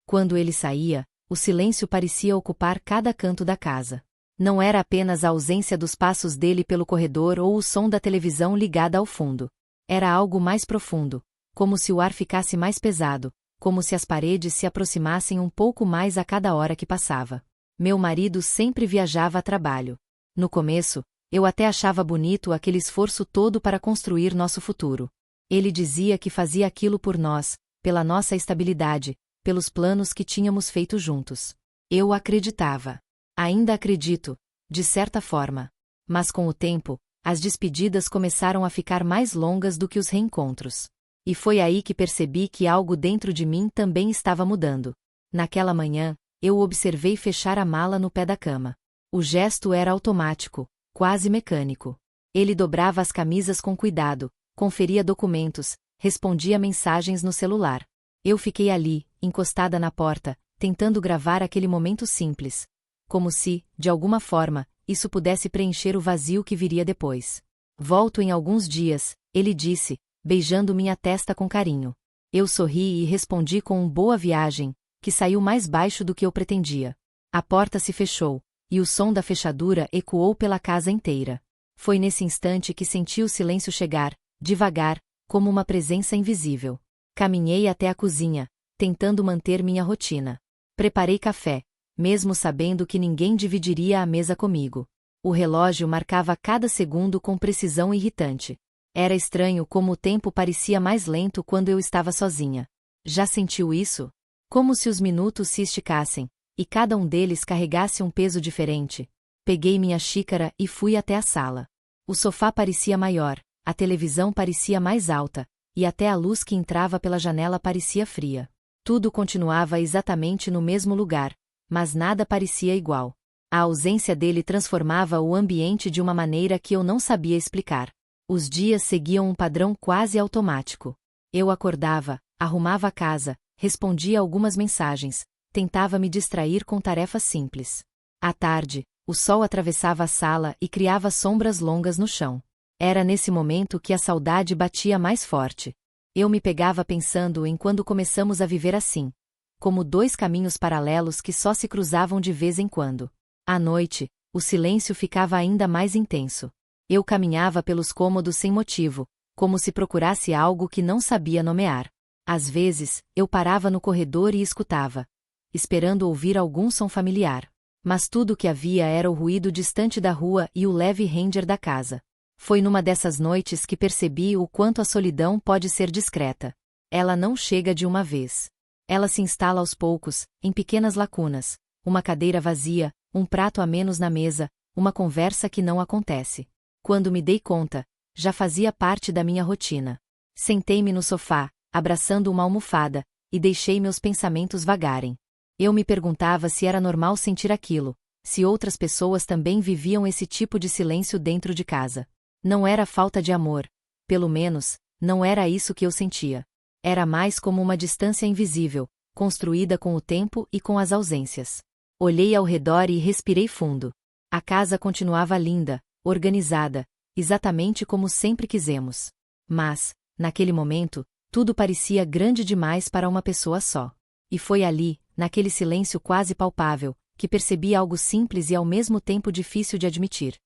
Quando ele saía, o silêncio parecia ocupar cada canto da casa. Não era apenas a ausência dos passos dele pelo corredor ou o som da televisão ligada ao fundo. Era algo mais profundo, como se o ar ficasse mais pesado, como se as paredes se aproximassem um pouco mais a cada hora que passava. Meu marido sempre viajava a trabalho. No começo, eu até achava bonito aquele esforço todo para construir nosso futuro. Ele dizia que fazia aquilo por nós, pela nossa estabilidade, pelos planos que tínhamos feito juntos. Eu acreditava. Ainda acredito, de certa forma. Mas com o tempo, as despedidas começaram a ficar mais longas do que os reencontros. E foi aí que percebi que algo dentro de mim também estava mudando. Naquela manhã, eu o observei fechar a mala no pé da cama. O gesto era automático, quase mecânico. Ele dobrava as camisas com cuidado, conferia documentos, respondia mensagens no celular. Eu fiquei ali, encostada na porta, tentando gravar aquele momento simples. Como se, de alguma forma, isso pudesse preencher o vazio que viria depois. Volto em alguns dias, ele disse, beijando minha testa com carinho. Eu sorri e respondi com um boa viagem, que saiu mais baixo do que eu pretendia. A porta se fechou, e o som da fechadura ecoou pela casa inteira. Foi nesse instante que senti o silêncio chegar, devagar, como uma presença invisível. Caminhei até a cozinha, tentando manter minha rotina. Preparei café, mesmo sabendo que ninguém dividiria a mesa comigo. O relógio marcava cada segundo com precisão irritante. Era estranho como o tempo parecia mais lento quando eu estava sozinha. Já sentiu isso? Como se os minutos se esticassem, e cada um deles carregasse um peso diferente. Peguei minha xícara e fui até a sala. O sofá parecia maior, a televisão parecia mais alta, e até a luz que entrava pela janela parecia fria. Tudo continuava exatamente no mesmo lugar, mas nada parecia igual. A ausência dele transformava o ambiente de uma maneira que eu não sabia explicar. Os dias seguiam um padrão quase automático. Eu acordava, arrumava a casa, respondia algumas mensagens, tentava me distrair com tarefas simples. À tarde, o sol atravessava a sala e criava sombras longas no chão. Era nesse momento que a saudade batia mais forte. Eu me pegava pensando em quando começamos a viver assim, como dois caminhos paralelos que só se cruzavam de vez em quando. À noite, o silêncio ficava ainda mais intenso. Eu caminhava pelos cômodos sem motivo, como se procurasse algo que não sabia nomear. Às vezes, eu parava no corredor e escutava, esperando ouvir algum som familiar. Mas tudo o que havia era o ruído distante da rua e o leve ranger da casa. Foi numa dessas noites que percebi o quanto a solidão pode ser discreta. Ela não chega de uma vez. Ela se instala aos poucos, em pequenas lacunas, uma cadeira vazia, um prato a menos na mesa, uma conversa que não acontece. Quando me dei conta, já fazia parte da minha rotina. Sentei-me no sofá, abraçando uma almofada, e deixei meus pensamentos vagarem. Eu me perguntava se era normal sentir aquilo, se outras pessoas também viviam esse tipo de silêncio dentro de casa. Não era falta de amor, pelo menos, não era isso que eu sentia. Era mais como uma distância invisível, construída com o tempo e com as ausências. Olhei ao redor e respirei fundo. A casa continuava linda, organizada, exatamente como sempre quisemos. Mas, naquele momento, tudo parecia grande demais para uma pessoa só. E foi ali, naquele silêncio quase palpável, que percebi algo simples e ao mesmo tempo difícil de admitir.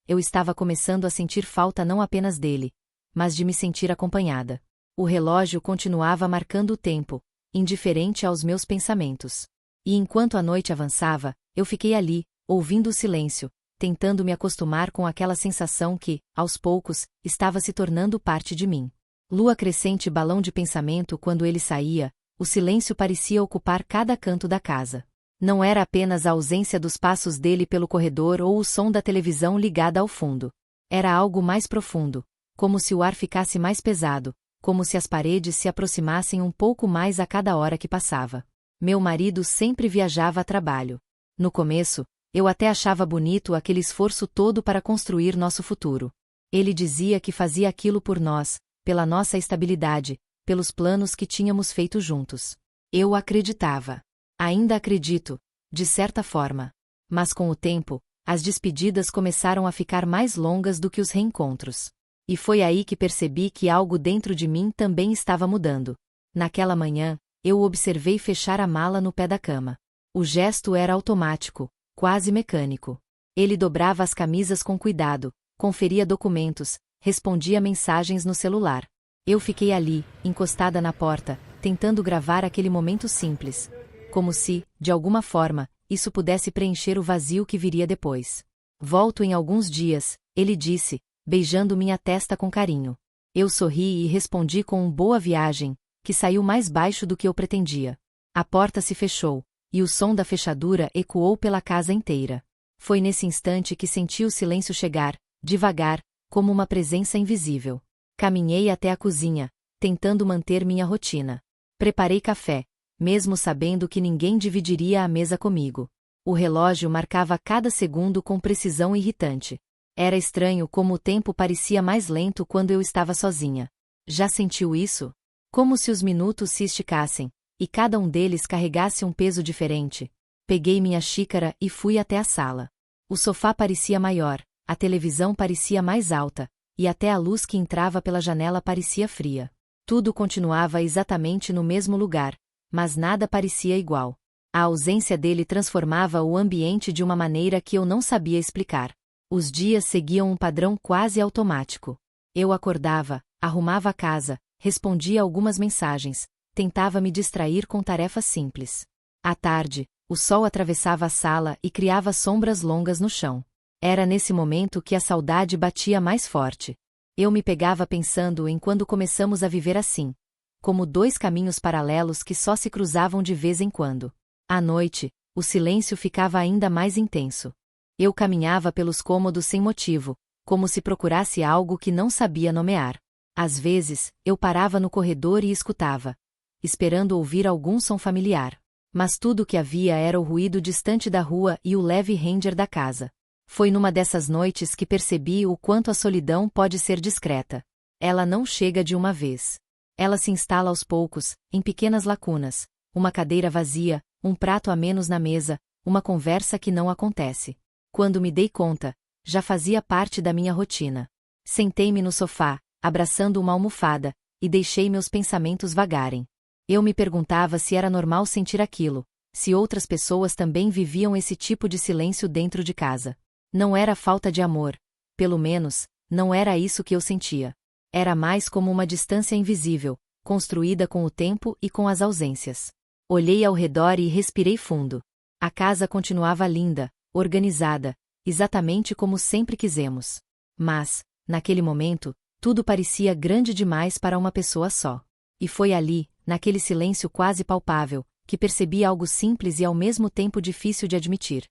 Eu estava começando a sentir falta não apenas dele, mas de me sentir acompanhada. O relógio continuava marcando o tempo, indiferente aos meus pensamentos. E enquanto a noite avançava, eu fiquei ali, ouvindo o silêncio, tentando me acostumar com aquela sensação que, aos poucos, estava se tornando parte de mim. Lua crescente balão de pensamento quando ele saía, o silêncio parecia ocupar cada canto da casa. Não era apenas a ausência dos passos dele pelo corredor ou o som da televisão ligada ao fundo. Era algo mais profundo, como se o ar ficasse mais pesado, como se as paredes se aproximassem um pouco mais a cada hora que passava. Meu marido sempre viajava a trabalho. No começo, eu até achava bonito aquele esforço todo para construir nosso futuro. Ele dizia que fazia aquilo por nós, pela nossa estabilidade, pelos planos que tínhamos feito juntos. Eu acreditava. Ainda acredito, de certa forma. Mas com o tempo, as despedidas começaram a ficar mais longas do que os reencontros. E foi aí que percebi que algo dentro de mim também estava mudando. Naquela manhã, Eu o observei fechar a mala no pé da cama. O gesto era automático, quase mecânico. Ele dobrava as camisas com cuidado, conferia documentos, respondia mensagens no celular. Eu fiquei ali, encostada na porta, tentando gravar aquele momento simples. Como se, de alguma forma, isso pudesse preencher o vazio que viria depois. Volto em alguns dias, ele disse, beijando minha testa com carinho. Eu sorri e respondi com um boa viagem, que saiu mais baixo do que eu pretendia. A porta se fechou, e o som da fechadura ecoou pela casa inteira. Foi nesse instante que senti o silêncio chegar, devagar, como uma presença invisível. Caminhei até a cozinha, tentando manter minha rotina. Preparei café, mesmo sabendo que ninguém dividiria a mesa comigo. O relógio marcava cada segundo com precisão irritante. Era estranho como o tempo parecia mais lento quando eu estava sozinha. Já sentiu isso? Como se os minutos se esticassem, e cada um deles carregasse um peso diferente. Peguei minha xícara e fui até a sala. O sofá parecia maior, a televisão parecia mais alta, e até a luz que entrava pela janela parecia fria. Tudo continuava exatamente no mesmo lugar, mas nada parecia igual. A ausência dele transformava o ambiente de uma maneira que eu não sabia explicar. Os dias seguiam um padrão quase automático. Eu acordava, arrumava a casa, respondia algumas mensagens, tentava me distrair com tarefas simples. À tarde, o sol atravessava a sala e criava sombras longas no chão. Era nesse momento que a saudade batia mais forte. Eu me pegava pensando em quando começamos a viver assim, como dois caminhos paralelos que só se cruzavam de vez em quando. À noite, o silêncio ficava ainda mais intenso. Eu caminhava pelos cômodos sem motivo, como se procurasse algo que não sabia nomear. Às vezes, eu parava no corredor e escutava, esperando ouvir algum som familiar. Mas tudo o que havia era o ruído distante da rua e o leve ranger da casa. Foi numa dessas noites que percebi o quanto a solidão pode ser discreta. Ela não chega de uma vez. Ela se instala aos poucos, em pequenas lacunas, uma cadeira vazia, um prato a menos na mesa, uma conversa que não acontece. Quando me dei conta, já fazia parte da minha rotina. Sentei-me no sofá, abraçando uma almofada, e deixei meus pensamentos vagarem. Eu me perguntava se era normal sentir aquilo, se outras pessoas também viviam esse tipo de silêncio dentro de casa. Não era falta de amor, pelo menos, não era isso que eu sentia. Era mais como uma distância invisível, construída com o tempo e com as ausências. Olhei ao redor e respirei fundo. A casa continuava linda, organizada, exatamente como sempre quisemos. Mas, naquele momento, tudo parecia grande demais para uma pessoa só. E foi ali, naquele silêncio quase palpável, que percebi algo simples e ao mesmo tempo difícil de admitir.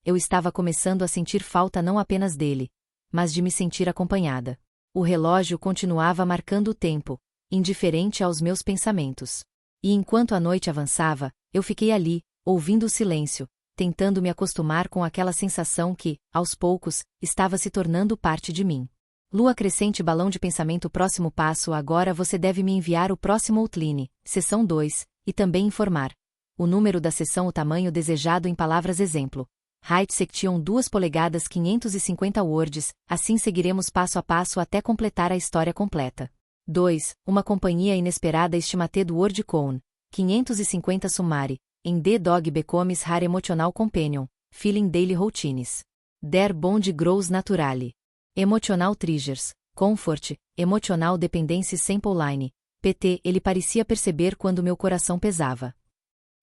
Eu estava começando a sentir falta não apenas dele, mas de me sentir acompanhada. O relógio continuava marcando o tempo, indiferente aos meus pensamentos. E enquanto a noite avançava, eu fiquei ali, ouvindo o silêncio, tentando me acostumar com aquela sensação que, aos poucos, estava se tornando parte de mim. Lua crescente, balão de pensamento. Próximo passo. Agora você deve me enviar o próximo outline, seção 2, e também informar o número da seção, o tamanho desejado em palavras exemplo. Height section 2 polegadas 550 words, assim seguiremos passo a passo até completar a história completa. 2. Uma companhia inesperada. Estimated word count 550 summary, em The Dog Becomes Her Emotional Companion, Feeling Daily Routines. Der Bond Grows Naturally. Emotional Triggers, Comfort, Emotional Dependency Sample Line, PT. Ele parecia perceber quando meu coração pesava.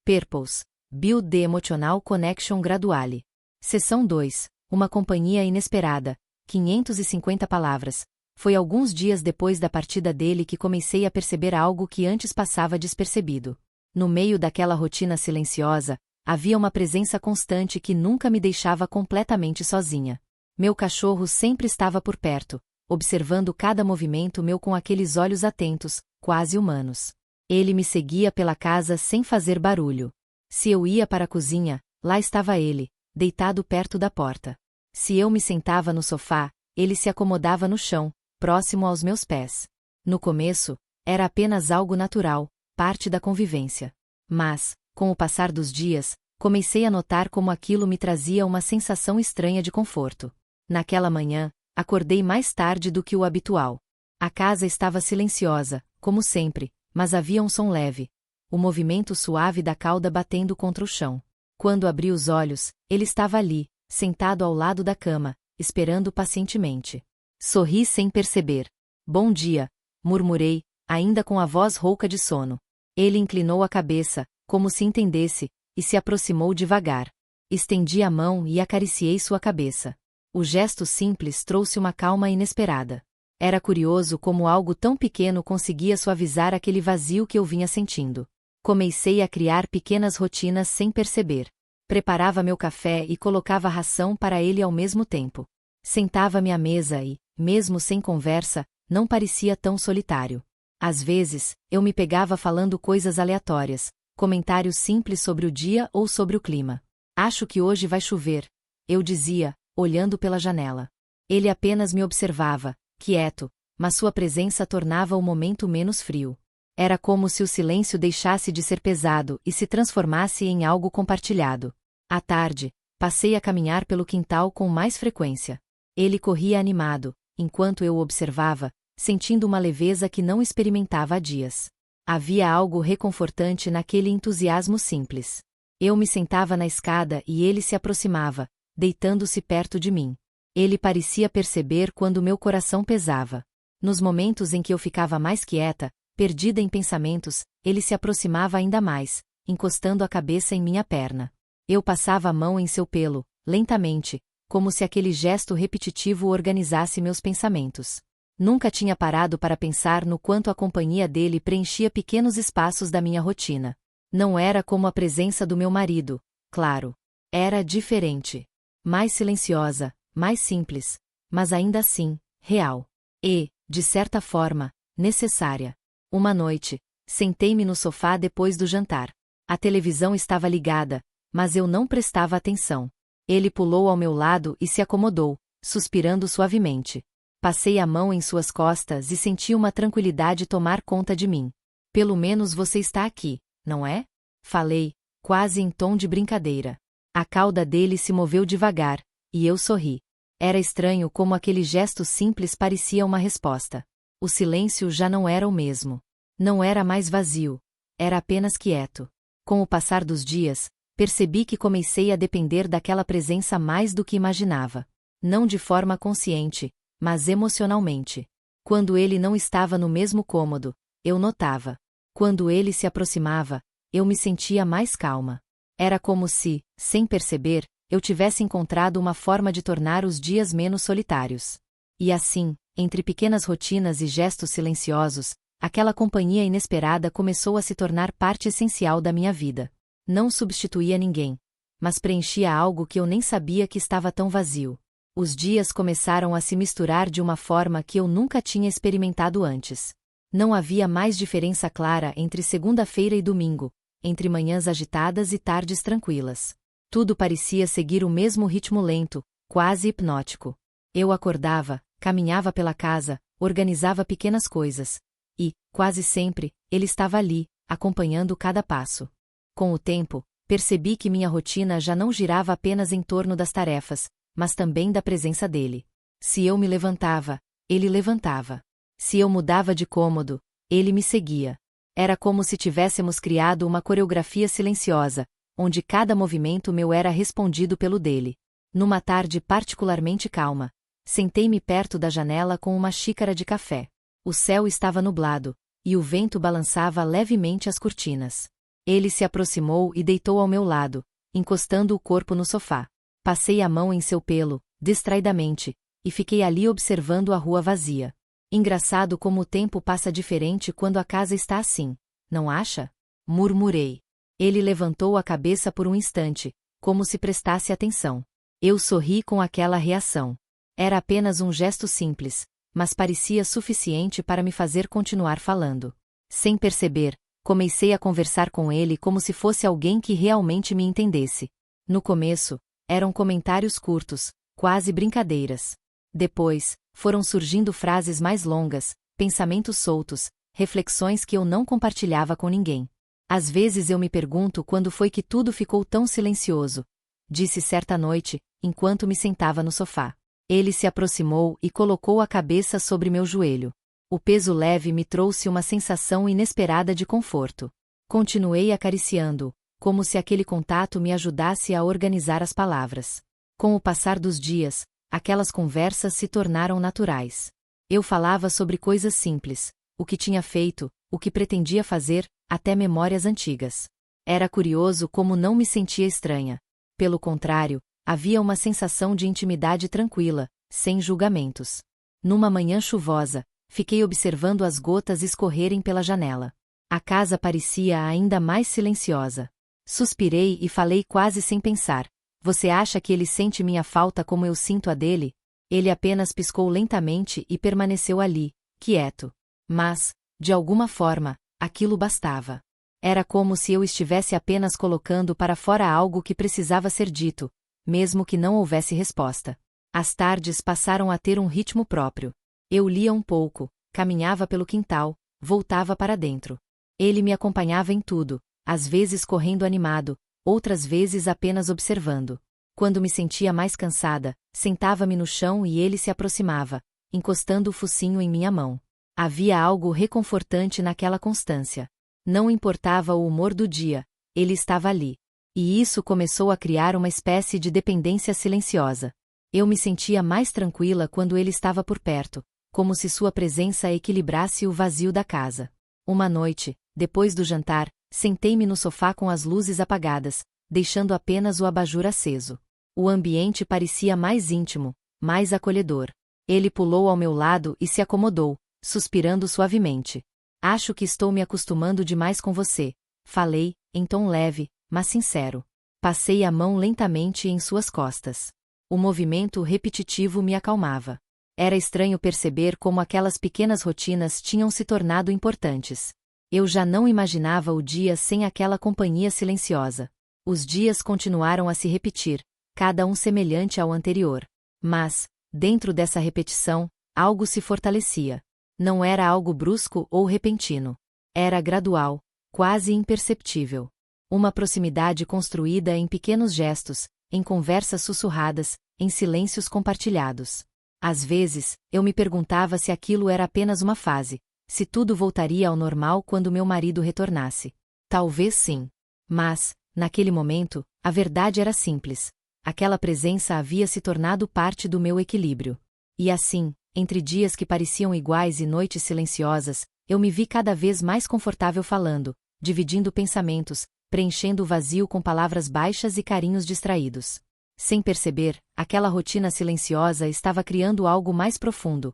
Purpose, Build the Emotional Connection Gradually. Seção 2, Uma companhia inesperada, 550 palavras. Foi alguns dias depois da partida dele que comecei a perceber algo que antes passava despercebido. No meio daquela rotina silenciosa, havia uma presença constante que nunca me deixava completamente sozinha. Meu cachorro sempre estava por perto, observando cada movimento meu com aqueles olhos atentos, quase humanos. Ele me seguia pela casa sem fazer barulho. Se eu ia para a cozinha, lá estava ele, deitado perto da porta. Se eu me sentava no sofá, ele se acomodava no chão, próximo aos meus pés. No começo, era apenas algo natural, parte da convivência. Mas, com o passar dos dias, comecei a notar como aquilo me trazia uma sensação estranha de conforto. Naquela manhã, acordei mais tarde do que o habitual. A casa estava silenciosa, como sempre, mas havia um som leve. o movimento suave da cauda batendo contra o chão. Quando abri os olhos, ele estava ali, sentado ao lado da cama, esperando pacientemente. Sorri sem perceber. Bom dia, murmurei, ainda com a voz rouca de sono. Ele inclinou a cabeça, como se entendesse, e se aproximou devagar. Estendi a mão e acariciei sua cabeça. O gesto simples trouxe uma calma inesperada. Era curioso como algo tão pequeno conseguia suavizar aquele vazio que eu vinha sentindo. Comecei a criar pequenas rotinas sem perceber. Preparava meu café e colocava ração para ele ao mesmo tempo. Sentava-me à mesa e, mesmo sem conversa, não parecia tão solitário. Às vezes, eu me pegava falando coisas aleatórias, comentários simples sobre o dia ou sobre o clima. Acho que hoje vai chover, eu dizia, olhando pela janela. Ele apenas me observava, quieto, mas sua presença tornava o momento menos frio. Era como se o silêncio deixasse de ser pesado e se transformasse em algo compartilhado. À tarde, passei a caminhar pelo quintal com mais frequência. Ele corria animado, enquanto eu o observava, sentindo uma leveza que não experimentava há dias. Havia algo reconfortante naquele entusiasmo simples. Eu me sentava na escada e ele se aproximava, deitando-se perto de mim. Ele parecia perceber quando meu coração pesava. Nos momentos em que eu ficava mais quieta, perdida em pensamentos, ele se aproximava ainda mais, encostando a cabeça em minha perna. Eu passava a mão em seu pelo, lentamente, como se aquele gesto repetitivo organizasse meus pensamentos. Nunca tinha parado para pensar no quanto a companhia dele preenchia pequenos espaços da minha rotina. Não era como a presença do meu marido, claro. Era diferente. Mais silenciosa, mais simples, mas ainda assim, real. E, de certa forma, necessária. Uma noite, sentei-me no sofá depois do jantar. A televisão estava ligada, mas eu não prestava atenção. Ele pulou ao meu lado e se acomodou, suspirando suavemente. Passei a mão em suas costas e senti uma tranquilidade tomar conta de mim. Pelo menos você está aqui, não é? Falei, quase em tom de brincadeira. A cauda dele se moveu devagar, e eu sorri. Era estranho como aquele gesto simples parecia uma resposta. O silêncio já não era o mesmo. Não era mais vazio. Era apenas quieto. Com o passar dos dias, percebi que comecei a depender daquela presença mais do que imaginava. Não de forma consciente, mas emocionalmente. Quando ele não estava no mesmo cômodo, eu notava. Quando ele se aproximava, eu me sentia mais calma. Era como se, sem perceber, eu tivesse encontrado uma forma de tornar os dias menos solitários. E assim, entre pequenas rotinas e gestos silenciosos, aquela companhia inesperada começou a se tornar parte essencial da minha vida. Não substituía ninguém, mas preenchia algo que eu nem sabia que estava tão vazio. Os dias começaram a se misturar de uma forma que eu nunca tinha experimentado antes. Não havia mais diferença clara entre segunda-feira e domingo, entre manhãs agitadas e tardes tranquilas. Tudo parecia seguir o mesmo ritmo lento, quase hipnótico. Eu acordava, caminhava pela casa, organizava pequenas coisas. E, quase sempre, ele estava ali, acompanhando cada passo. Com o tempo, percebi que minha rotina já não girava apenas em torno das tarefas, mas também da presença dele. Se eu me levantava, ele levantava. Se eu mudava de cômodo, ele me seguia. Era como se tivéssemos criado uma coreografia silenciosa, onde cada movimento meu era respondido pelo dele. Numa tarde particularmente calma, sentei-me perto da janela com uma xícara de café. O céu estava nublado, e o vento balançava levemente as cortinas. Ele se aproximou e deitou ao meu lado, encostando o corpo no sofá. Passei a mão em seu pelo, distraidamente, e fiquei ali observando a rua vazia. Engraçado como o tempo passa diferente quando a casa está assim, não acha? Murmurei. Ele levantou a cabeça por um instante, como se prestasse atenção. Eu sorri com aquela reação. Era apenas um gesto simples, mas parecia suficiente para me fazer continuar falando. Sem perceber, comecei a conversar com ele como se fosse alguém que realmente me entendesse. No começo, eram comentários curtos, quase brincadeiras. Depois, foram surgindo frases mais longas, pensamentos soltos, reflexões que eu não compartilhava com ninguém. Às vezes eu me pergunto quando foi que tudo ficou tão silencioso, disse certa noite, enquanto me sentava no sofá. Ele se aproximou e colocou a cabeça sobre meu joelho. O peso leve me trouxe uma sensação inesperada de conforto. Continuei acariciando-o, como se aquele contato me ajudasse a organizar as palavras. Com o passar dos dias, aquelas conversas se tornaram naturais. Eu falava sobre coisas simples, o que tinha feito, o que pretendia fazer, até memórias antigas. Era curioso como não me sentia estranha. Pelo contrário, havia uma sensação de intimidade tranquila, sem julgamentos. Numa manhã chuvosa, fiquei observando as gotas escorrerem pela janela. A casa parecia ainda mais silenciosa. Suspirei e falei quase sem pensar. Você acha que ele sente minha falta como eu sinto a dele? Ele apenas piscou lentamente e permaneceu ali, quieto. Mas, de alguma forma, aquilo bastava. Era como se eu estivesse apenas colocando para fora algo que precisava ser dito, mesmo que não houvesse resposta. As tardes passaram a ter um ritmo próprio. Eu lia um pouco, caminhava pelo quintal, voltava para dentro. Ele me acompanhava em tudo, às vezes correndo animado, outras vezes apenas observando. Quando me sentia mais cansada, sentava-me no chão e ele se aproximava, encostando o focinho em minha mão. Havia algo reconfortante naquela constância. Não importava o humor do dia, ele estava ali. E isso começou a criar uma espécie de dependência silenciosa. Eu me sentia mais tranquila quando ele estava por perto, como se sua presença equilibrasse o vazio da casa. Uma noite, depois do jantar, sentei-me no sofá com as luzes apagadas, deixando apenas o abajur aceso. O ambiente parecia mais íntimo, mais acolhedor. Ele pulou ao meu lado e se acomodou, suspirando suavemente. Acho que estou me acostumando demais com você, falei, em tom leve, mas sincero. Passei a mão lentamente em suas costas. O movimento repetitivo me acalmava. Era estranho perceber como aquelas pequenas rotinas tinham se tornado importantes. Eu já não imaginava o dia sem aquela companhia silenciosa. Os dias continuaram a se repetir, cada um semelhante ao anterior. Mas, dentro dessa repetição, algo se fortalecia. Não era algo brusco ou repentino. Era gradual, quase imperceptível. Uma proximidade construída em pequenos gestos, em conversas sussurradas, em silêncios compartilhados. Às vezes, eu me perguntava se aquilo era apenas uma fase, se tudo voltaria ao normal quando meu marido retornasse. Talvez sim. Mas, naquele momento, a verdade era simples. Aquela presença havia se tornado parte do meu equilíbrio. E assim, entre dias que pareciam iguais e noites silenciosas, eu me vi cada vez mais confortável falando, dividindo pensamentos, preenchendo o vazio com palavras baixas e carinhos distraídos. Sem perceber, aquela rotina silenciosa estava criando algo mais profundo.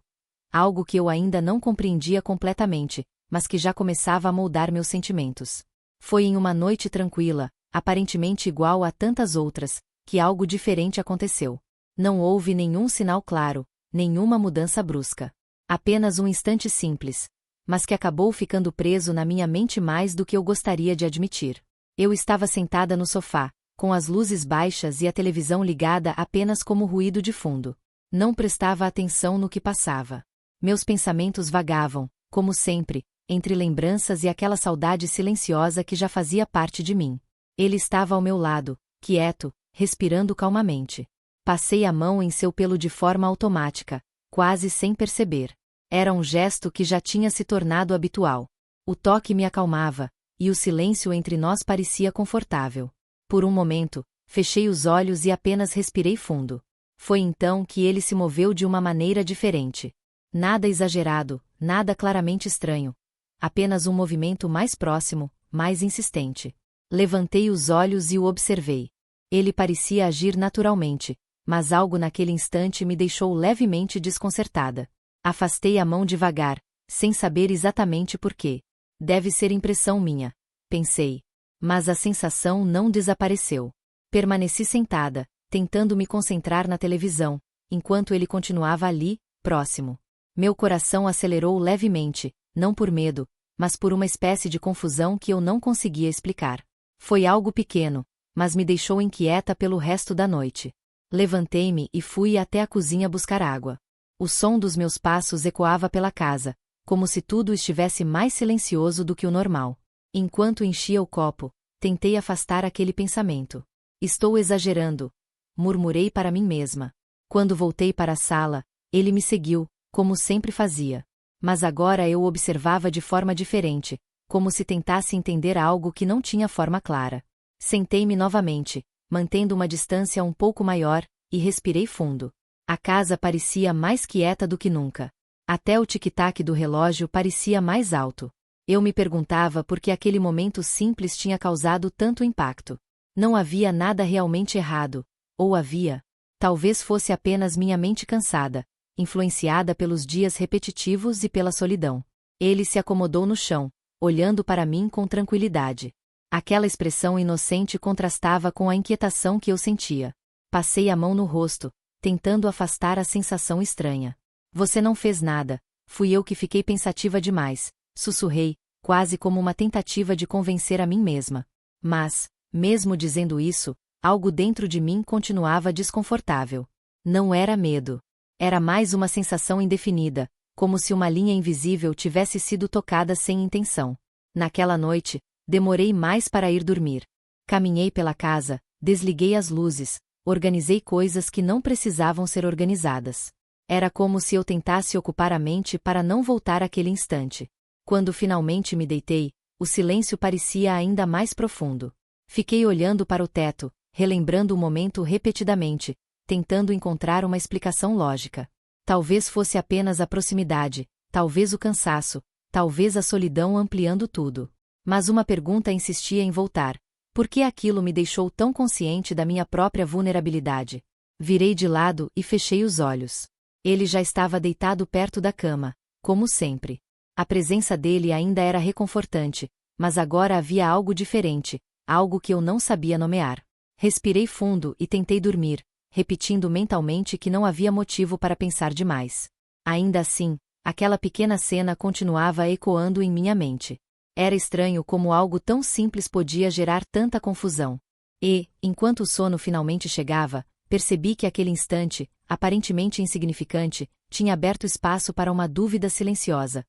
Algo que eu ainda não compreendia completamente, mas que já começava a moldar meus sentimentos. Foi em uma noite tranquila, aparentemente igual a tantas outras, que algo diferente aconteceu. Não houve nenhum sinal claro, nenhuma mudança brusca. Apenas um instante simples, mas que acabou ficando preso na minha mente mais do que eu gostaria de admitir. Eu estava sentada no sofá, com as luzes baixas e a televisão ligada apenas como ruído de fundo. Não prestava atenção no que passava. Meus pensamentos vagavam, como sempre, entre lembranças e aquela saudade silenciosa que já fazia parte de mim. Ele estava ao meu lado, quieto, respirando calmamente. Passei a mão em seu pelo de forma automática, quase sem perceber. Era um gesto que já tinha se tornado habitual. O toque me acalmava, e o silêncio entre nós parecia confortável. Por um momento, fechei os olhos e apenas respirei fundo. Foi então que ele se moveu de uma maneira diferente. Nada exagerado, nada claramente estranho. Apenas um movimento mais próximo, mais insistente. Levantei os olhos e o observei. Ele parecia agir naturalmente, mas algo naquele instante me deixou levemente desconcertada. Afastei a mão devagar, sem saber exatamente por quê. Deve ser impressão minha, pensei. Mas a sensação não desapareceu. Permaneci sentada, tentando me concentrar na televisão, enquanto ele continuava ali, próximo. Meu coração acelerou levemente, não por medo, mas por uma espécie de confusão que eu não conseguia explicar. Foi algo pequeno, mas me deixou inquieta pelo resto da noite. Levantei-me e fui até a cozinha buscar água. O som dos meus passos ecoava pela casa, como se tudo estivesse mais silencioso do que o normal. Enquanto enchia o copo, tentei afastar aquele pensamento. Estou exagerando, murmurei para mim mesma. Quando voltei para a sala, ele me seguiu, como sempre fazia. Mas agora eu o observava de forma diferente, como se tentasse entender algo que não tinha forma clara. Sentei-me novamente, mantendo uma distância um pouco maior, e respirei fundo. A casa parecia mais quieta do que nunca. Até o tic-tac do relógio parecia mais alto. Eu me perguntava por que aquele momento simples tinha causado tanto impacto. Não havia nada realmente errado. Ou havia? Talvez fosse apenas minha mente cansada, influenciada pelos dias repetitivos e pela solidão. Ele se acomodou no chão, olhando para mim com tranquilidade. Aquela expressão inocente contrastava com a inquietação que eu sentia. Passei a mão no rosto, tentando afastar a sensação estranha. Você não fez nada, fui eu que fiquei pensativa demais, sussurrei, quase como uma tentativa de convencer a mim mesma. Mas, mesmo dizendo isso, algo dentro de mim continuava desconfortável. Não era medo. Era mais uma sensação indefinida, como se uma linha invisível tivesse sido tocada sem intenção. Naquela noite, demorei mais para ir dormir. Caminhei pela casa, desliguei as luzes, organizei coisas que não precisavam ser organizadas. Era como se eu tentasse ocupar a mente para não voltar àquele instante. Quando finalmente me deitei, o silêncio parecia ainda mais profundo. Fiquei olhando para o teto, relembrando o momento repetidamente, tentando encontrar uma explicação lógica. Talvez fosse apenas a proximidade, talvez o cansaço, talvez a solidão ampliando tudo. Mas uma pergunta insistia em voltar. Por que aquilo me deixou tão consciente da minha própria vulnerabilidade? Virei de lado e fechei os olhos. Ele já estava deitado perto da cama, como sempre. A presença dele ainda era reconfortante, mas agora havia algo diferente, algo que eu não sabia nomear. Respirei fundo e tentei dormir, repetindo mentalmente que não havia motivo para pensar demais. Ainda assim, aquela pequena cena continuava ecoando em minha mente. Era estranho como algo tão simples podia gerar tanta confusão. E, enquanto o sono finalmente chegava, percebi que aquele instante, aparentemente insignificante, tinha aberto espaço para uma dúvida silenciosa.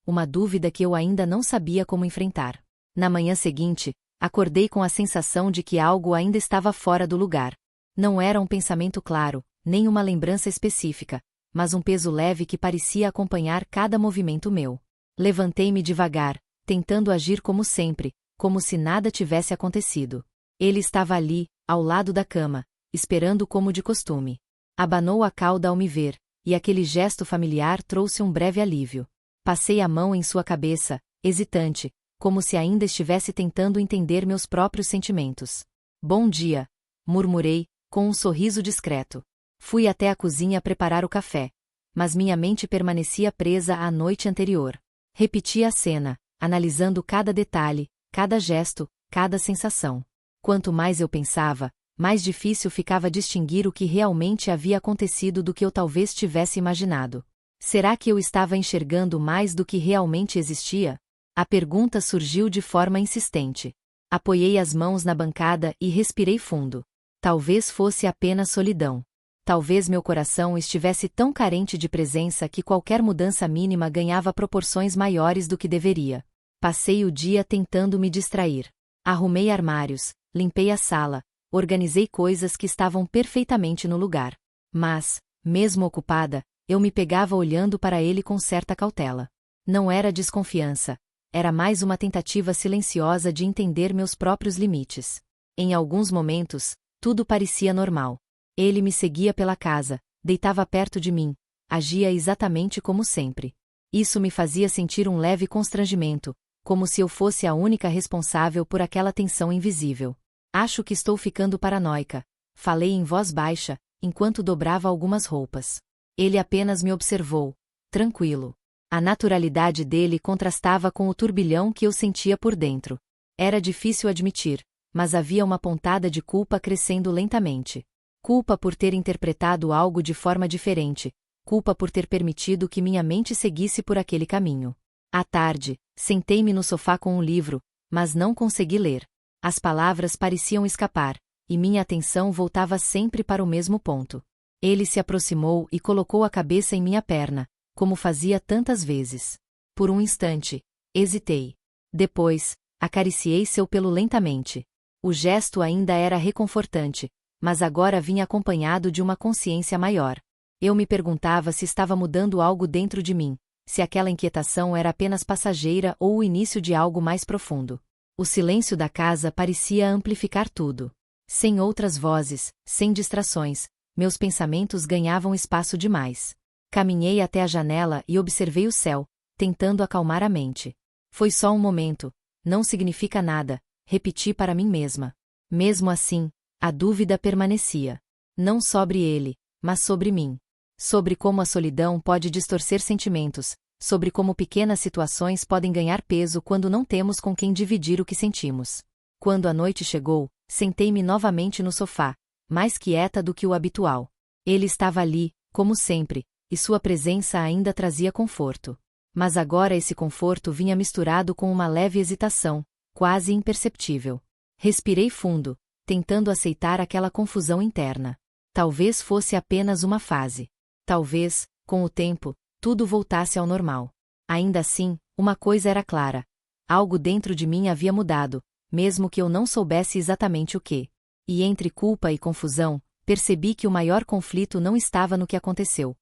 Uma dúvida que eu ainda não sabia como enfrentar. Na manhã seguinte, acordei com a sensação de que algo ainda estava fora do lugar. Não era um pensamento claro, nem uma lembrança específica, mas um peso leve que parecia acompanhar cada movimento meu. Levantei-me devagar, tentando agir como sempre, como se nada tivesse acontecido. Ele estava ali, ao lado da cama, esperando como de costume. Abanou a cauda ao me ver, e aquele gesto familiar trouxe um breve alívio. Passei a mão em sua cabeça, hesitante, como se ainda estivesse tentando entender meus próprios sentimentos. Bom dia, murmurei, com um sorriso discreto. Fui até a cozinha preparar o café, mas minha mente permanecia presa à noite anterior. Repeti a cena, analisando cada detalhe, cada gesto, cada sensação. Quanto mais eu pensava, mais difícil ficava distinguir o que realmente havia acontecido do que eu talvez tivesse imaginado. Será que eu estava enxergando mais do que realmente existia? A pergunta surgiu de forma insistente. Apoiei as mãos na bancada e respirei fundo. Talvez fosse apenas solidão. Talvez meu coração estivesse tão carente de presença que qualquer mudança mínima ganhava proporções maiores do que deveria. Passei o dia tentando me distrair. Arrumei armários, limpei a sala, organizei coisas que estavam perfeitamente no lugar. Mas, mesmo ocupada, eu me pegava olhando para ele com certa cautela. Não era desconfiança. Era mais uma tentativa silenciosa de entender meus próprios limites. Em alguns momentos, tudo parecia normal. Ele me seguia pela casa, deitava perto de mim, agia exatamente como sempre. Isso me fazia sentir um leve constrangimento, como se eu fosse a única responsável por aquela tensão invisível. Acho que estou ficando paranoica, falei em voz baixa, enquanto dobrava algumas roupas. Ele apenas me observou, tranquilo. A naturalidade dele contrastava com o turbilhão que eu sentia por dentro. Era difícil admitir, mas havia uma pontada de culpa crescendo lentamente. Culpa por ter interpretado algo de forma diferente, culpa por ter permitido que minha mente seguisse por aquele caminho. À tarde, sentei-me no sofá com um livro, mas não consegui ler. As palavras pareciam escapar, e minha atenção voltava sempre para o mesmo ponto. Ele se aproximou e colocou a cabeça em minha perna, como fazia tantas vezes. Por um instante, hesitei. Depois, acariciei seu pelo lentamente. O gesto ainda era reconfortante, mas agora vinha acompanhado de uma consciência maior. Eu me perguntava se estava mudando algo dentro de mim, se aquela inquietação era apenas passageira ou o início de algo mais profundo. O silêncio da casa parecia amplificar tudo. Sem outras vozes, sem distrações, meus pensamentos ganhavam espaço demais. Caminhei até a janela e observei o céu, tentando acalmar a mente. Foi só um momento, não significa nada, repeti para mim mesma. Mesmo assim, a dúvida permanecia. Não sobre ele, mas sobre mim. Sobre como a solidão pode distorcer sentimentos, sobre como pequenas situações podem ganhar peso quando não temos com quem dividir o que sentimos. Quando a noite chegou, sentei-me novamente no sofá, mais quieta do que o habitual. Ele estava ali, como sempre, e sua presença ainda trazia conforto. Mas agora esse conforto vinha misturado com uma leve hesitação, quase imperceptível. Respirei fundo, tentando aceitar aquela confusão interna. Talvez fosse apenas uma fase. Talvez, com o tempo, tudo voltasse ao normal. Ainda assim, uma coisa era clara. Algo dentro de mim havia mudado, mesmo que eu não soubesse exatamente o que. E entre culpa e confusão, percebi que o maior conflito não estava no que aconteceu,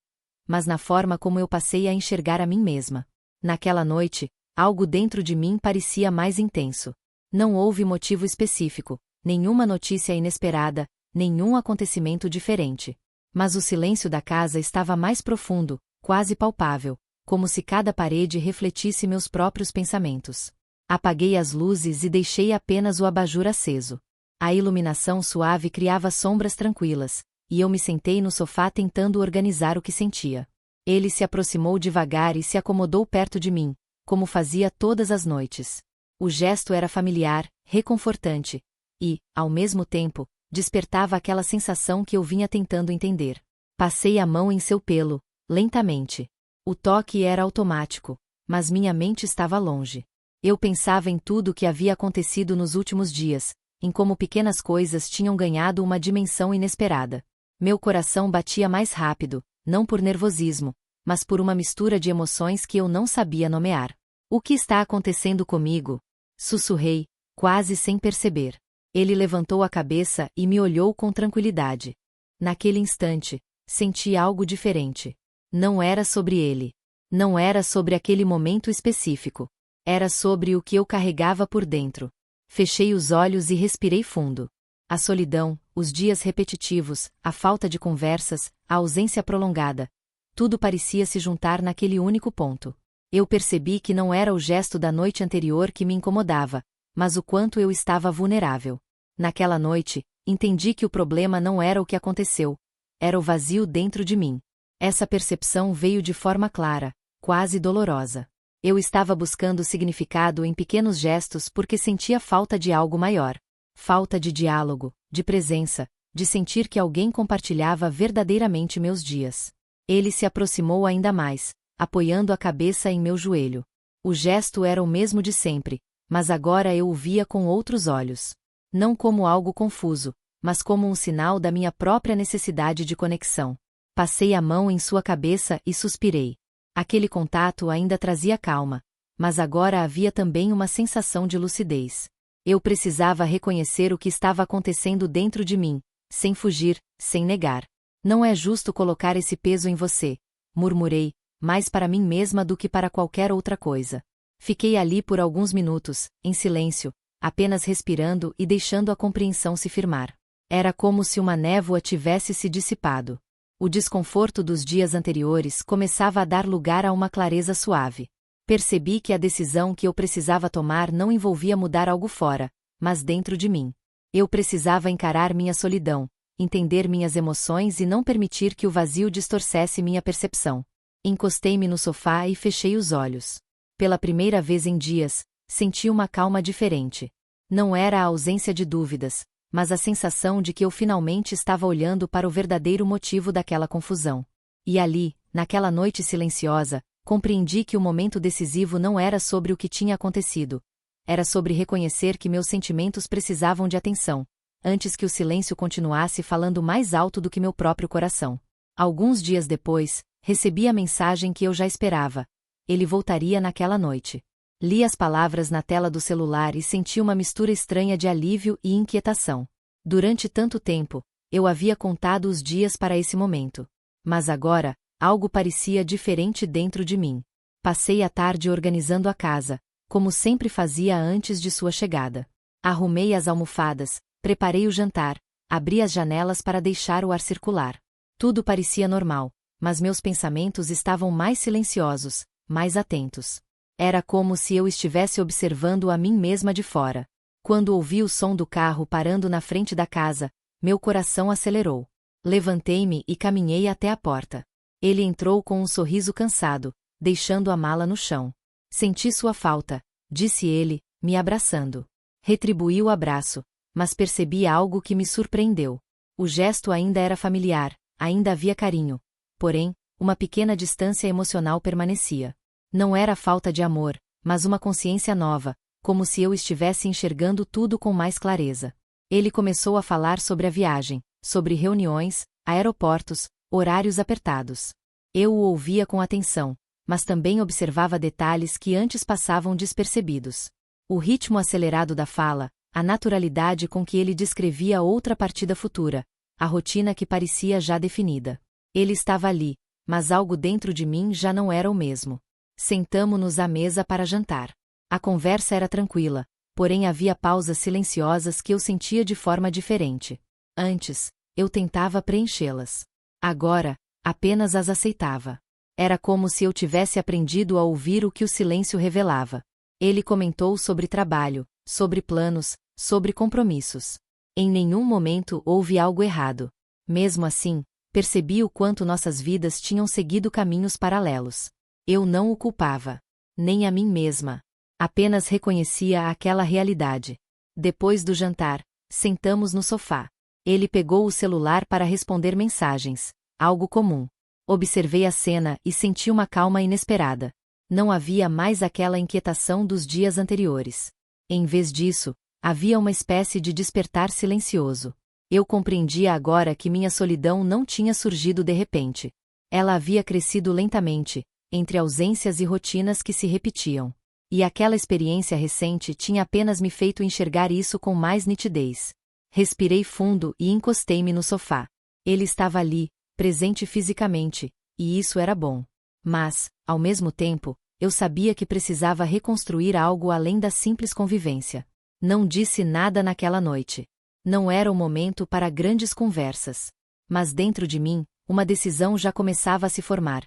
mas na forma como eu passei a enxergar a mim mesma. Naquela noite, algo dentro de mim parecia mais intenso. Não houve motivo específico, nenhuma notícia inesperada, nenhum acontecimento diferente. Mas o silêncio da casa estava mais profundo, quase palpável, como se cada parede refletisse meus próprios pensamentos. Apaguei as luzes e deixei apenas o abajur aceso. A iluminação suave criava sombras tranquilas, e eu me sentei no sofá tentando organizar o que sentia. Ele se aproximou devagar e se acomodou perto de mim, como fazia todas as noites. O gesto era familiar, reconfortante, e, ao mesmo tempo, despertava aquela sensação que eu vinha tentando entender. Passei a mão em seu pelo, lentamente. O toque era automático, mas minha mente estava longe. Eu pensava em tudo o que havia acontecido nos últimos dias, em como pequenas coisas tinham ganhado uma dimensão inesperada. Meu coração batia mais rápido, não por nervosismo, mas por uma mistura de emoções que eu não sabia nomear. O que está acontecendo comigo? Sussurrei, quase sem perceber. Ele levantou a cabeça e me olhou com tranquilidade. Naquele instante, senti algo diferente. Não era sobre ele. Não era sobre aquele momento específico. Era sobre o que eu carregava por dentro. Fechei os olhos e respirei fundo. A solidão, os dias repetitivos, a falta de conversas, a ausência prolongada. Tudo parecia se juntar naquele único ponto. Eu percebi que não era o gesto da noite anterior que me incomodava, mas o quanto eu estava vulnerável. Naquela noite, entendi que o problema não era o que aconteceu, era o vazio dentro de mim. Essa percepção veio de forma clara, quase dolorosa. Eu estava buscando significado em pequenos gestos porque sentia falta de algo maior. Falta de diálogo, de presença, de sentir que alguém compartilhava verdadeiramente meus dias. Ele se aproximou ainda mais, apoiando a cabeça em meu joelho. O gesto era o mesmo de sempre, mas agora eu o via com outros olhos. Não como algo confuso, mas como um sinal da minha própria necessidade de conexão. Passei a mão em sua cabeça e suspirei. Aquele contato ainda trazia calma, mas agora havia também uma sensação de lucidez. Eu precisava reconhecer o que estava acontecendo dentro de mim, sem fugir, sem negar. Não é justo colocar esse peso em você, murmurei, mais para mim mesma do que para qualquer outra coisa. Fiquei ali por alguns minutos, em silêncio, apenas respirando e deixando a compreensão se firmar. Era como se uma névoa tivesse se dissipado. O desconforto dos dias anteriores começava a dar lugar a uma clareza suave. Percebi que a decisão que eu precisava tomar não envolvia mudar algo fora, mas dentro de mim. Eu precisava encarar minha solidão, entender minhas emoções e não permitir que o vazio distorcesse minha percepção. Encostei-me no sofá e fechei os olhos. Pela primeira vez em dias, senti uma calma diferente. Não era a ausência de dúvidas, mas a sensação de que eu finalmente estava olhando para o verdadeiro motivo daquela confusão. E ali, naquela noite silenciosa, compreendi que o momento decisivo não era sobre o que tinha acontecido. Era sobre reconhecer que meus sentimentos precisavam de atenção, antes que o silêncio continuasse falando mais alto do que meu próprio coração. Alguns dias depois, recebi a mensagem que eu já esperava. Ele voltaria naquela noite. Li as palavras na tela do celular e senti uma mistura estranha de alívio e inquietação. Durante tanto tempo, eu havia contado os dias para esse momento. Mas agora, algo parecia diferente dentro de mim. Passei a tarde organizando a casa, como sempre fazia antes de sua chegada. Arrumei as almofadas, preparei o jantar, abri as janelas para deixar o ar circular. Tudo parecia normal, mas meus pensamentos estavam mais silenciosos, mais atentos. Era como se eu estivesse observando a mim mesma de fora. Quando ouvi o som do carro parando na frente da casa, meu coração acelerou. Levantei-me e caminhei até a porta. Ele entrou com um sorriso cansado, deixando a mala no chão. Senti sua falta, disse ele, me abraçando. Retribuí o abraço, mas percebi algo que me surpreendeu. O gesto ainda era familiar, ainda havia carinho. Porém, uma pequena distância emocional permanecia. Não era falta de amor, mas uma consciência nova, como se eu estivesse enxergando tudo com mais clareza. Ele começou a falar sobre a viagem, sobre reuniões, aeroportos, horários apertados. Eu o ouvia com atenção, mas também observava detalhes que antes passavam despercebidos. O ritmo acelerado da fala, a naturalidade com que ele descrevia outra partida futura, a rotina que parecia já definida. Ele estava ali, mas algo dentro de mim já não era o mesmo. Sentamo-nos à mesa para jantar. A conversa era tranquila, porém havia pausas silenciosas que eu sentia de forma diferente. Antes, eu tentava preenchê-las. Agora, apenas as aceitava. Era como se eu tivesse aprendido a ouvir o que o silêncio revelava. Ele comentou sobre trabalho, sobre planos, sobre compromissos. Em nenhum momento houve algo errado. Mesmo assim, percebi o quanto nossas vidas tinham seguido caminhos paralelos. Eu não o culpava. Nem a mim mesma. Apenas reconhecia aquela realidade. Depois do jantar, sentamos no sofá. Ele pegou o celular para responder mensagens, algo comum. Observei a cena e senti uma calma inesperada. Não havia mais aquela inquietação dos dias anteriores. Em vez disso, havia uma espécie de despertar silencioso. Eu compreendia agora que minha solidão não tinha surgido de repente. Ela havia crescido lentamente, entre ausências e rotinas que se repetiam. E aquela experiência recente tinha apenas me feito enxergar isso com mais nitidez. Respirei fundo e encostei-me no sofá. Ele estava ali, presente fisicamente, e isso era bom. Mas, ao mesmo tempo, eu sabia que precisava reconstruir algo além da simples convivência. Não disse nada naquela noite. Não era o momento para grandes conversas. Mas dentro de mim, uma decisão já começava a se formar.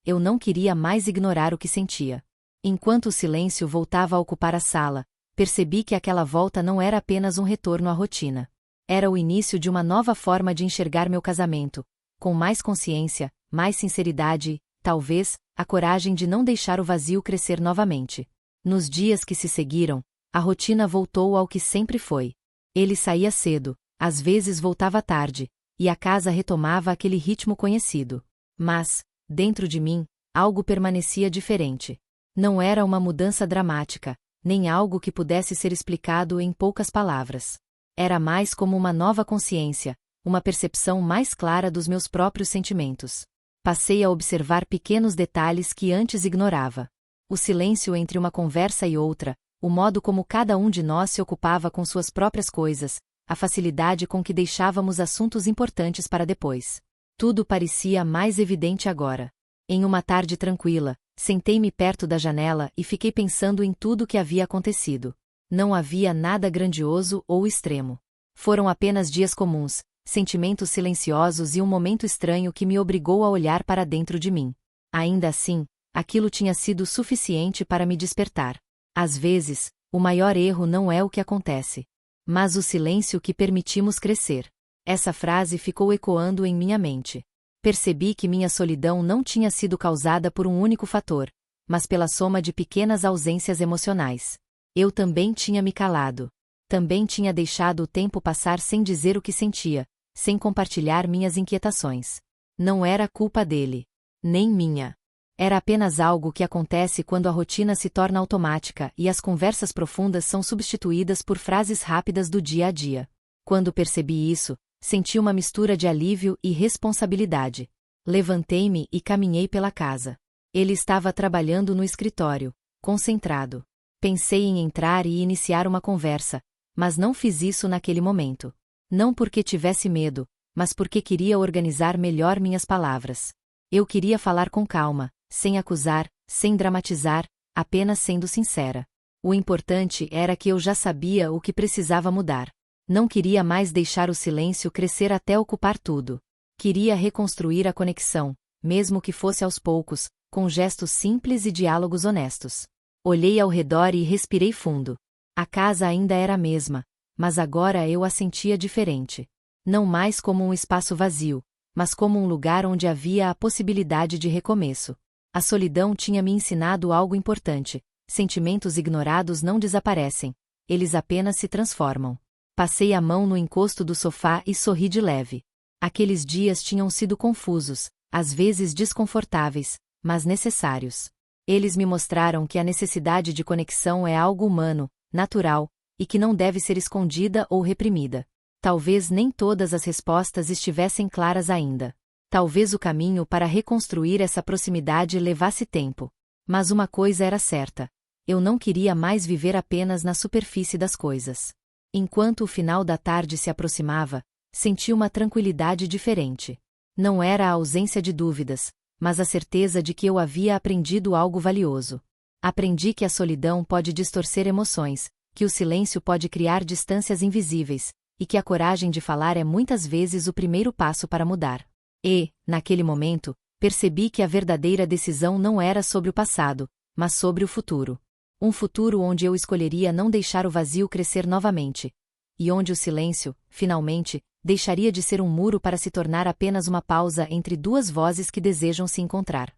Eu não queria mais ignorar o que sentia. Enquanto o silêncio voltava a ocupar a sala, percebi que aquela volta não era apenas um retorno à rotina. Era o início de uma nova forma de enxergar meu casamento, com mais consciência, mais sinceridade e, talvez, a coragem de não deixar o vazio crescer novamente. Nos dias que se seguiram, a rotina voltou ao que sempre foi. Ele saía cedo, às vezes voltava tarde, e a casa retomava aquele ritmo conhecido. Mas, dentro de mim, algo permanecia diferente. Não era uma mudança dramática, nem algo que pudesse ser explicado em poucas palavras. Era mais como uma nova consciência, uma percepção mais clara dos meus próprios sentimentos. Passei a observar pequenos detalhes que antes ignorava. O silêncio entre uma conversa e outra, o modo como cada um de nós se ocupava com suas próprias coisas, a facilidade com que deixávamos assuntos importantes para depois. Tudo parecia mais evidente agora. Em uma tarde tranquila, sentei-me perto da janela e fiquei pensando em tudo o que havia acontecido. Não havia nada grandioso ou extremo. Foram apenas dias comuns, sentimentos silenciosos e um momento estranho que me obrigou a olhar para dentro de mim. Ainda assim, aquilo tinha sido suficiente para me despertar. Às vezes, o maior erro não é o que acontece, mas o silêncio que permitimos crescer. Essa frase ficou ecoando em minha mente. Percebi que minha solidão não tinha sido causada por um único fator, mas pela soma de pequenas ausências emocionais. Eu também tinha me calado. Também tinha deixado o tempo passar sem dizer o que sentia, sem compartilhar minhas inquietações. Não era culpa dele. Nem minha. Era apenas algo que acontece quando a rotina se torna automática e as conversas profundas são substituídas por frases rápidas do dia a dia. Quando percebi isso, senti uma mistura de alívio e responsabilidade. Levantei-me e caminhei pela casa. Ele estava trabalhando no escritório, concentrado. Pensei em entrar e iniciar uma conversa, mas não fiz isso naquele momento. Não porque tivesse medo, mas porque queria organizar melhor minhas palavras. Eu queria falar com calma, sem acusar, sem dramatizar, apenas sendo sincera. O importante era que eu já sabia o que precisava mudar. Não queria mais deixar o silêncio crescer até ocupar tudo. Queria reconstruir a conexão, mesmo que fosse aos poucos, com gestos simples e diálogos honestos. Olhei ao redor e respirei fundo. A casa ainda era a mesma, mas agora eu a sentia diferente. Não mais como um espaço vazio, mas como um lugar onde havia a possibilidade de recomeço. A solidão tinha me ensinado algo importante: sentimentos ignorados não desaparecem, eles apenas se transformam. Passei a mão no encosto do sofá e sorri de leve. Aqueles dias tinham sido confusos, às vezes desconfortáveis, mas necessários. Eles me mostraram que a necessidade de conexão é algo humano, natural, e que não deve ser escondida ou reprimida. Talvez nem todas as respostas estivessem claras ainda. Talvez o caminho para reconstruir essa proximidade levasse tempo. Mas uma coisa era certa: eu não queria mais viver apenas na superfície das coisas. Enquanto o final da tarde se aproximava, senti uma tranquilidade diferente. Não era a ausência de dúvidas, mas a certeza de que eu havia aprendido algo valioso. Aprendi que a solidão pode distorcer emoções, que o silêncio pode criar distâncias invisíveis, e que a coragem de falar é muitas vezes o primeiro passo para mudar. E, naquele momento, percebi que a verdadeira decisão não era sobre o passado, mas sobre o futuro. Um futuro onde eu escolheria não deixar o vazio crescer novamente, e onde o silêncio, finalmente, deixaria de ser um muro para se tornar apenas uma pausa entre duas vozes que desejam se encontrar.